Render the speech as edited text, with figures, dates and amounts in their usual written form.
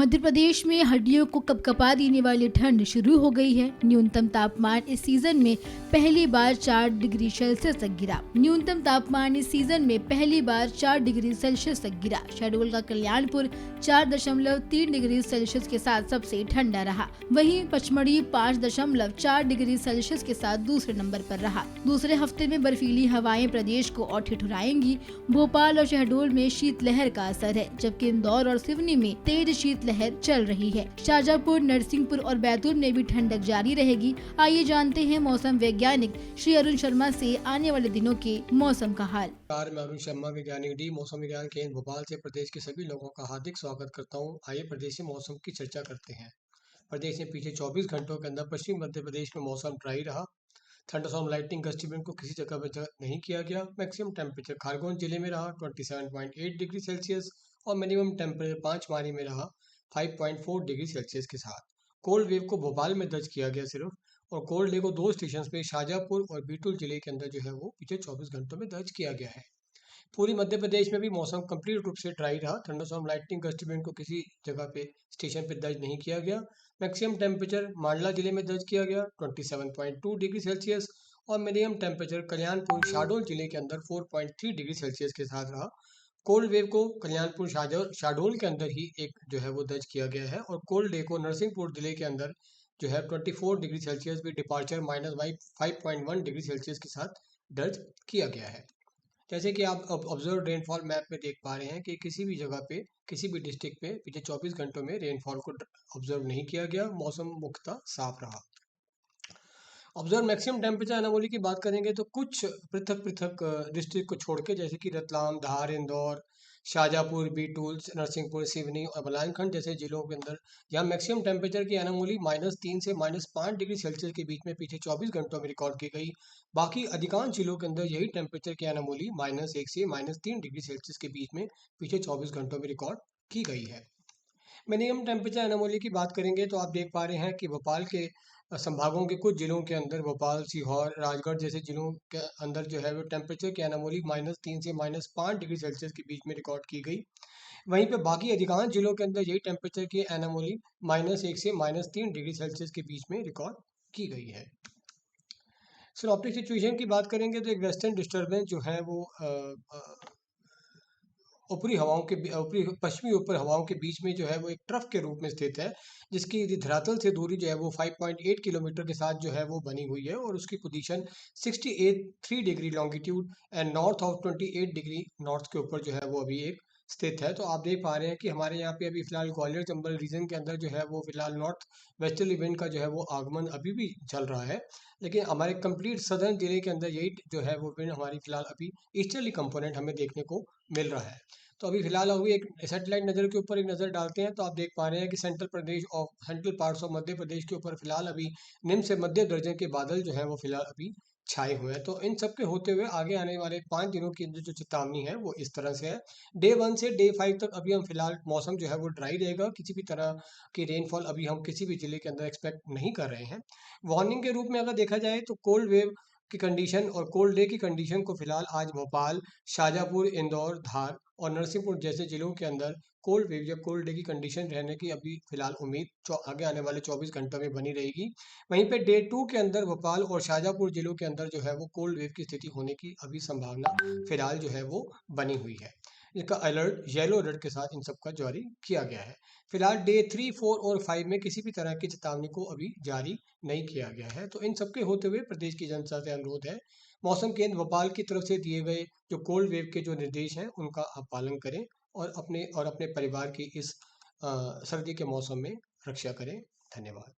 मध्य प्रदेश में हड्डियों को कपकपा देने वाली ठंड शुरू हो गई है। न्यूनतम तापमान इस सीजन में पहली बार 4 डिग्री सेल्सियस तक गिरा। न्यूनतम तापमान इस सीजन में पहली बार 4 डिग्री सेल्सियस तक गिरा। शहडोल का कल्याणपुर 4.3 डिग्री सेल्सियस के साथ सबसे ठंडा रहा। वहीं पचमढ़ी 5.4 डिग्री सेल्सियस के साथ दूसरे नंबर पर रहा। दूसरे हफ्ते में बर्फीली हवाएं प्रदेश को और ठिठुराएंगी। भोपाल और शहडोल में शीतलहर का असर है, जबकि इंदौर और सिवनी में तेज शीतलहर चल रही है। शाजापुर, नरसिंहपुर और बैतूल में भी ठंडक जारी रहेगी। आइए जानते हैं मौसम वैज्ञानिक श्री अरुण शर्मा से आने वाले दिनों के मौसम का हाल। मैं अरुण शर्मा, वैज्ञानिक डी मौसम विज्ञान केंद्र भोपाल से प्रदेश के सभी लोगों का हार्दिक स्वागत करता हूं। आइए प्रदेशी मौसम की चर्चा करते हैं। प्रदेश में पिछले 24 घंटों के अंदर पश्चिमी मध्य प्रदेश में मौसम ड्राई रहा। थंडरस्टॉर्म लाइटनिंग गस्टी विंड को किसी जगह पर नहीं किया गया। मैक्सिमम टेम्परेचर खरगोन जिले में रहा 27.8 डिग्री सेल्सियस और मिनिमम टेम्परेचर पांचमारी में रहा 5.4 डिग्री सेल्सियस के साथ। कोल्ड वेव को भोपाल में दर्ज किया गया सिर्फ, और कोल्ड वेव को 2 स्टेशन पे शाजापुर और बीटूल जिले के अंदर जो है वो पिछले 24 घंटों में दर्ज किया गया है। पूरी मध्य प्रदेश में भी मौसम कंप्लीट रूप से ड्राई रहा। थंडरस्टॉर्म लाइटनिंग गस्ट इवेंट को किसी जगह पे स्टेशन पे दर्ज नहीं किया गया। मैक्सिमम टेम्परेचर मांडला जिले में दर्ज किया गया 27.2 डिग्री सेल्सियस और मिनिमम टेम्परेचर कल्याणपुर शाहडोल जिले के अंदर 4.3 डिग्री सेल्सियस के साथ रहा। कोल्ड वेव को कल्याणपुर शाहडोल के अंदर ही एक जो है वो दर्ज किया गया है, और कोल्ड डे को नरसिंहपुर जिले के अंदर जो है 24 डिग्री सेल्सियस भी डिपार्चर -5.1 डिग्री सेल्सियस के साथ दर्ज किया गया है। जैसे कि आप अब ऑब्जर्व रेनफॉल मैप में देख पा रहे हैं कि किसी भी जगह पे, किसी भी डिस्ट्रिक्ट पे पिछले 24 घंटों में रेनफॉल को ऑब्जर्व नहीं किया गया। मौसम मुख्यतः साफ रहा। ऑब्जर्व मैक्सिमम टेम्परेचर एनामोली की बात करेंगे तो कुछ पृथक पृथक डिस्ट्रिक्ट को छोड़ के, जैसे कि रतलाम, धार, इंदौर, शाजापुर, बीटूल, नरसिंहपुर, सिवनी और बलानखंड जैसे जिलों के अंदर यहाँ मैक्सिमम टेम्परेचर की एनामोली -3 से -5 डिग्री सेल्सियस के बीच में पिछले 24 घंटों में रिकॉर्ड की गई। बाकी अधिकांश जिलों के अंदर यही टेम्परेचर की एनामोली -1 से -3 डिग्री सेल्सियस के बीच में पिछले 24 घंटों में रिकॉर्ड की गई है। मिनिमम टेम्परेचर एनामोली की बात करेंगे तो आप देख पा रहे हैं कि भोपाल के संभागों के कुछ जिलों के अंदर, भोपाल, सीहोर, राजगढ़ जैसे जिलों के अंदर जो है वो टेम्परेचर की एनामोली -3 से -5 डिग्री सेल्सियस के बीच में रिकॉर्ड की गई। वहीं पे बाकी अधिकांश जिलों के अंदर यही टेम्परेचर की एनामोली -1 से -3 डिग्री सेल्सियस के बीच में रिकॉर्ड की गई है। सिनॉप्टिक सिचुएशन की बात करेंगे तो एक वेस्टर्न डिस्टर्बेंस जो है वो ऊपरी पश्चिमी ऊपर हवाओं के बीच में जो है वो एक ट्रफ के रूप में स्थित है, जिसकी धरातल से दूरी जो है वो 5.8 किलोमीटर के साथ जो है वो बनी हुई है, और उसकी position 68 degree longitude and north of 28 degree north के ऊपर जो है वो अभी एक स्थित है। तो आप देख पा रहे हैं कि हमारे यहाँ पे अभी फिलहाल ग्वालियर चंबल रीजन के अंदर जो है वो फिलहाल नॉर्थ वेस्टर्ली विंड का जो है वो आगमन अभी भी चल रहा है, लेकिन हमारे कंप्लीट सदर्न जिले के अंदर यही जो है वो विंड हमारी फिलहाल अभी ईस्टर्ली कंपोनेंट हमें देखने को मिल रहा है। तो अभी फिलहाल अभी एक सैटेलाइट नज़र के ऊपर एक नज़र डालते हैं तो आप देख पा रहे हैं कि central parts of Madhya Pradesh के ऊपर फिलहाल अभी निम्न से मध्य दर्जे के बादल जो है वो फिलहाल अभी छाए हुए हैं। तो इन सब के होते हुए आगे आने वाले 5 दिनों की जो चेतावनी है वो इस तरह से है। डे 1 से डे 5 तक अभी हम फिलहाल मौसम जो है वो ड्राई रहेगा। किसी भी तरह की रेनफॉल अभी हम किसी भी जिले के अंदर एक्सपेक्ट नहीं कर रहे हैं। वार्निंग के रूप में अगर देखा जाए तो कोल्ड वेव की कंडीशन और कोल्ड डे की कंडीशन को फिलहाल आज भोपाल, शाजापुर, इंदौर, धार और नरसिंहपुर जैसे जिलों के अंदर कोल्ड वेव या कोल्ड डे की कंडीशन रहने की अभी फिलहाल उम्मीद आगे आने वाले 24 घंटों में बनी रहेगी। वहीं पे डे 2 के अंदर भोपाल और शाजापुर जिलों के अंदर जो है वो कोल्ड वेव की स्थिति होने की अभी संभावना फिलहाल जो है वो बनी हुई है। इसका अलर्ट येलो अलर्ट के साथ इन सबका जारी किया गया है। फिलहाल डे 3, 4 और 5 में किसी भी तरह की चेतावनी को अभी जारी नहीं किया गया है। तो इन सबके होते हुए प्रदेश की जनता से अनुरोध है, मौसम केंद्र भोपाल की तरफ से दिए गए जो कोल्ड वेव के जो निर्देश हैं उनका आप पालन करें और अपने परिवार की इस सर्दी के मौसम में रक्षा करें। धन्यवाद।